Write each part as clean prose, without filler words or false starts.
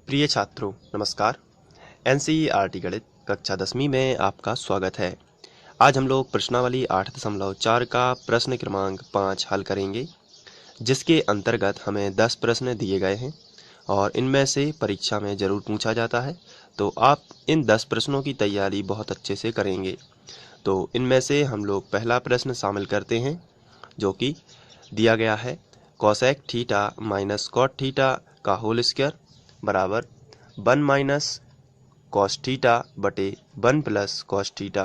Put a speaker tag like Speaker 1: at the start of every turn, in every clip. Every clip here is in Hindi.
Speaker 1: प्रिय छात्रों नमस्कार। एनसीईआरटी गणित कक्षा 10वीं में आपका स्वागत है। आज हम लोग प्रश्नावली 8.4 का प्रश्न क्रमांक 5 हल करेंगे, जिसके अंतर्गत हमें 10 प्रश्न दिए गए हैं और इनमें से परीक्षा में ज़रूर पूछा जाता है। तो आप इन 10 प्रश्नों की तैयारी बहुत अच्छे से करेंगे। तो इनमें से हम लोग पहला प्रश्न शामिल करते हैं, जो कि दिया गया है cosec theta minus cot theta का होल स्क्वायर बराबर 1 माइनस कॉस थीटा बटे 1 प्लस कॉस थीटा।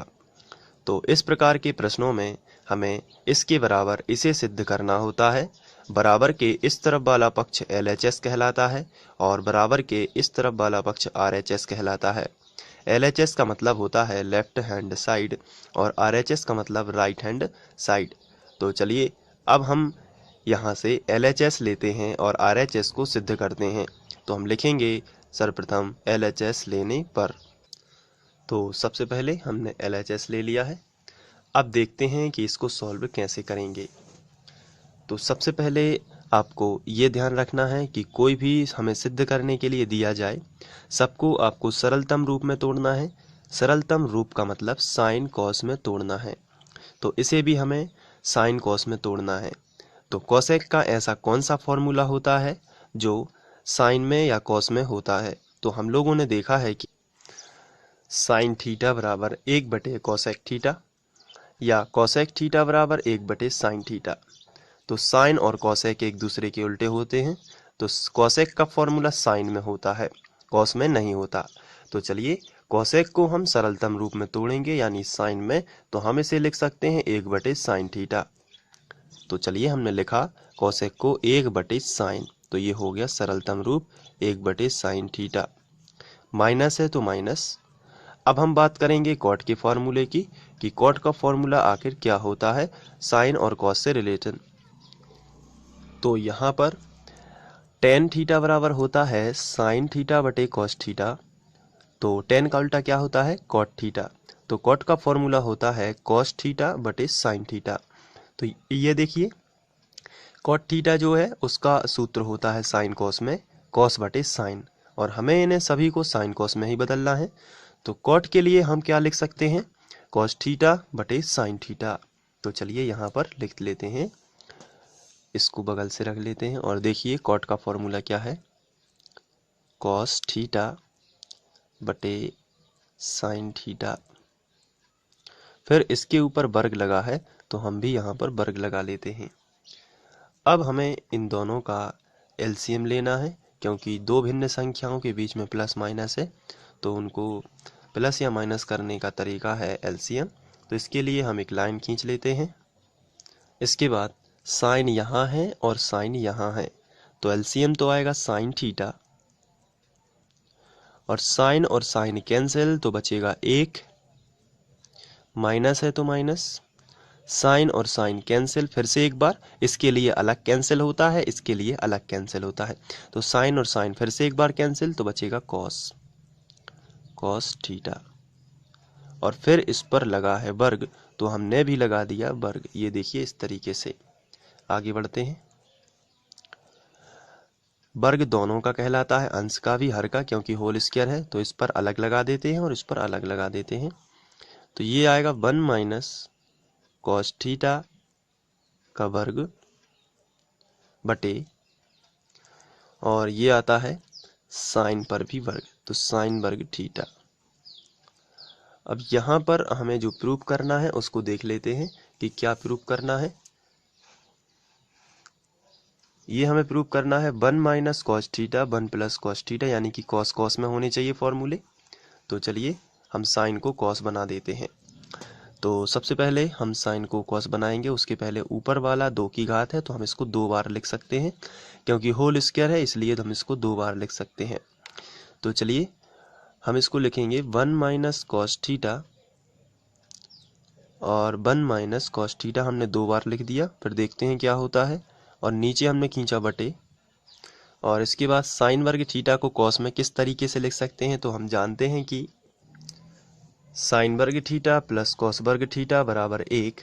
Speaker 1: तो इस प्रकार के प्रश्नों में हमें इसके बराबर इसे सिद्ध करना होता है। बराबर के इस तरफ वाला पक्ष LHS कहलाता है और बराबर के इस तरफ वाला पक्ष RHS कहलाता है। LHS का मतलब होता है लेफ्ट हैंड साइड और RHS का मतलब राइट हैंड साइड। तो चलिए अब हम यहाँ से LHS लेते हैं और RHS को सिद्ध करते हैं। तो हम लिखेंगे सर्वप्रथम LHS लेने पर। तो सबसे पहले हमने LHS ले लिया है। अब देखते हैं कि इसको सॉल्व कैसे करेंगे। तो सबसे पहले आपको ये ध्यान रखना है कि कोई भी हमें सिद्ध करने के लिए दिया जाए, सबको आपको सरलतम रूप में तोड़ना है। सरलतम रूप का मतलब साइन कॉस में तोड़ना है। तो इसे भी हमें साइन कॉस में तोड़ना है। तो कोसेक का ऐसा कौन सा फॉर्मूला होता है जो साइन में या कॉस में होता है? तो हम लोगों ने देखा है कि साइन थीटा बराबर 1 बटे कोसेक थीटा या कोसेक थीटा बराबर 1 बटे साइन थीटा। तो साइन और कोसेक एक दूसरे के उल्टे होते हैं। तो कोसेक का फॉर्मूला साइन में होता है, कॉस में नहीं होता। तो चलिए कोसेक को हम सरलतम रूप में तोड़ेंगे यानी साइन में। तो हम इसे लिख सकते हैं 1 बटे साइन थीटा। तो चलिए हमने लिखा कोसेक को 1 बटे साइन, तो ये हो गया सरलतम रूप 1 बटे साइन थीटा। माइनस है तो माइनस। अब हम बात करेंगे कॉट के फॉर्मूले की कि कॉट का फॉर्मूला आखिर क्या होता है साइन और कॉस से रिलेटेड। तो यहाँ पर टेन थीटा बराबर होता है साइन थीटा बटे कॉस थीटा। तो टेन का उल्टा क्या होता है कॉट थीटा। तो कॉट का फॉर्मूला होता है कॉस थीटा बटे साइन थीटा। तो ये देखिए कॉट थीटा जो है उसका सूत्र होता है साइन कॉस में कॉस बटे साइन, और हमें इन्हें सभी को साइन कॉस में ही बदलना है। तो कॉट के लिए हम क्या लिख सकते हैं कॉस थीटा बटे साइन थीटा। तो चलिए यहाँ पर लिख लेते हैं, इसको बगल से रख लेते हैं और देखिए कॉट का फॉर्मूला क्या है कॉस थीटा बटे साइन थीटा। फिर इसके ऊपर वर्ग लगा है तो हम भी यहाँ पर वर्ग लगा लेते हैं। अब हमें इन दोनों का एलसीएम लेना है, क्योंकि दो भिन्न संख्याओं के बीच में प्लस माइनस है तो उनको प्लस या माइनस करने का तरीका है एलसीएम। तो इसके लिए हम एक लाइन खींच लेते हैं। इसके बाद साइन यहाँ है और साइन यहाँ है, तो एलसीएम तो आएगा साइन थीटा, और साइन कैंसिल तो बचेगा 1, माइनस है तो माइनस। साइन और साइन कैंसिल, फिर से एक बार इसके लिए अलग कैंसिल होता है, इसके लिए अलग कैंसिल होता है। तो साइन और साइन फिर से एक बार कैंसिल तो बचेगा कॉस, कॉस थीटा, और फिर इस पर लगा है वर्ग तो हमने भी लगा दिया वर्ग। ये देखिए इस तरीके से आगे बढ़ते हैं। वर्ग दोनों का कहलाता है, अंश का भी हर का, क्योंकि होल स्क्वायर है। तो इस पर अलग लगा देते हैं और इस पर अलग लगा देते हैं। तो ये आएगा 1 माइनस कॉस थीटा का वर्ग बटे, और ये आता है साइन पर भी वर्ग, तो साइन वर्ग थीटा। अब यहाँ पर हमें जो प्रूफ करना है उसको देख लेते हैं कि क्या प्रूफ करना है। ये हमें प्रूफ करना है 1 minus cos theta 1 plus cos theta, यानी कि कॉस कॉस में होने चाहिए फॉर्मूले। तो चलिए हम साइन को कॉस बना देते हैं। तो सबसे पहले हम साइन को कॉस बनाएंगे, उसके पहले ऊपर वाला 2 की घात है तो हम इसको 2 बार लिख सकते हैं, क्योंकि होल स्क्वायर है इसलिए हम इसको 2 बार लिख सकते हैं। तो चलिए हम इसको लिखेंगे 1 माइनस कॉस थीटा, और 1 माइनस कॉस थीटा हमने 2 बार लिख दिया। फिर देखते हैं क्या होता है, और नीचे हमने खींचा बटे, और इसके बाद साइन वर्ग थीटा को कॉस में किस तरीके से लिख सकते हैं। तो हम जानते हैं कि साइन वर्ग थीटा प्लस कॉस वर्ग थीटा बराबर 1,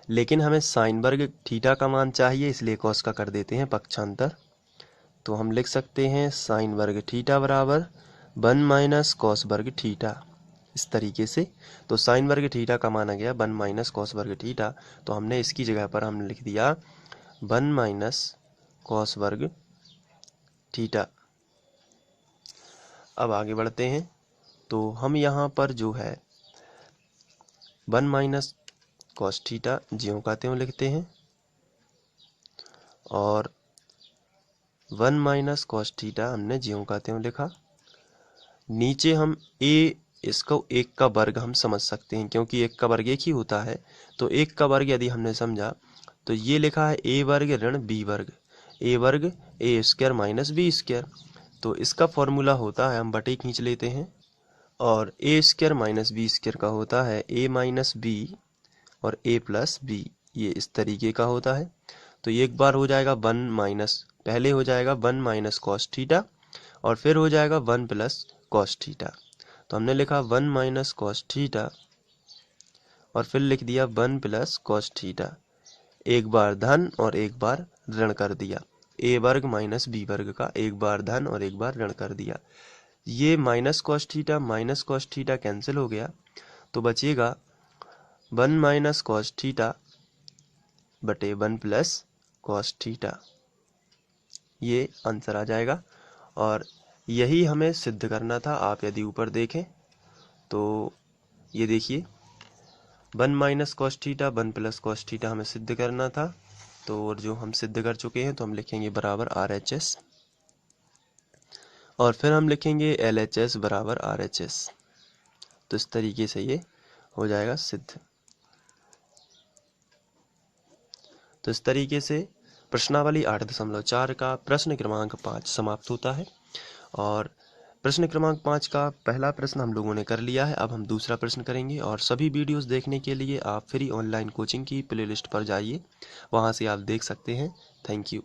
Speaker 1: लेकिन हमें साइन वर्ग थीटा का मान चाहिए इसलिए कॉस का कर देते हैं पक्षांतर। तो हम लिख सकते हैं साइन वर्ग थीटा बराबर 1 माइनस कॉस वर्ग थीटा, इस तरीके से। तो साइन वर्ग थीटा का माना गया 1 माइनस कॉस वर्ग थीटा, तो हमने इसकी जगह पर हम लिख दिया 1 माइनस कॉस वर्ग थीटा। अब आगे बढ़ते हैं, तो हम यहाँ पर जो है 1 माइनस कॉस थीटा ज्यों का त्यों लिखते हैं, और 1 माइनस कॉस थीटा हमने ज्यों का त्यों लिखा। नीचे हम इसको 1 का वर्ग हम समझ सकते हैं, क्योंकि 1 का वर्ग 1 ही होता है। तो 1 का वर्ग यदि हमने समझा तो ये लिखा है a वर्ग ऋण b वर्ग, a वर्ग a square minus b square. तो इसका फॉर्मूला होता है, हम बटे खींच लेते हैं, और a square minus b square का होता है a माइनस b और a प्लस b, ये इस तरीके का होता है। तो ये एक बार हो जाएगा 1 माइनस, पहले हो जाएगा 1 माइनस कॉस थीटा और फिर हो जाएगा 1 प्लस कॉस थीटा। तो हमने लिखा 1 माइनस कॉस थीटा और फिर लिख दिया 1 प्लस कॉस थीटा, एक बार धन और एक बार ऋण कर दिया। a वर्ग माइनस b वर्ग का एक बार धन और एक बार ऋण कर दिया। ये माइनस कॉस थीटा कैंसिल हो गया, तो बचेगा 1 माइनस कॉस थीटा बटे 1 प्लस कॉस थीटा, ये आंसर आ जाएगा। और यही हमें सिद्ध करना था। आप यदि ऊपर देखें तो ये देखिए 1 minus cos theta 1 plus cos theta हमें सिद्ध करना था। तो और जो हम सिद्ध कर चुके हैं, तो हम लिखेंगे बराबर RHS, और फिर हम लिखेंगे LHS बराबर RHS। तो इस तरीके से ये हो जाएगा सिद्ध। तो इस तरीके से प्रश्नावली 8.4 का प्रश्न क्रमांक 5 समाप्त होता है। और प्रश्न क्रमांक 5 का पहला प्रश्न हम लोगों ने कर लिया है। अब हम दूसरा प्रश्न करेंगे, और सभी वीडियोस देखने के लिए आप फ्री ऑनलाइन कोचिंग की प्लेलिस्ट पर जाइए, वहां से आप देख सकते हैं। Thank you.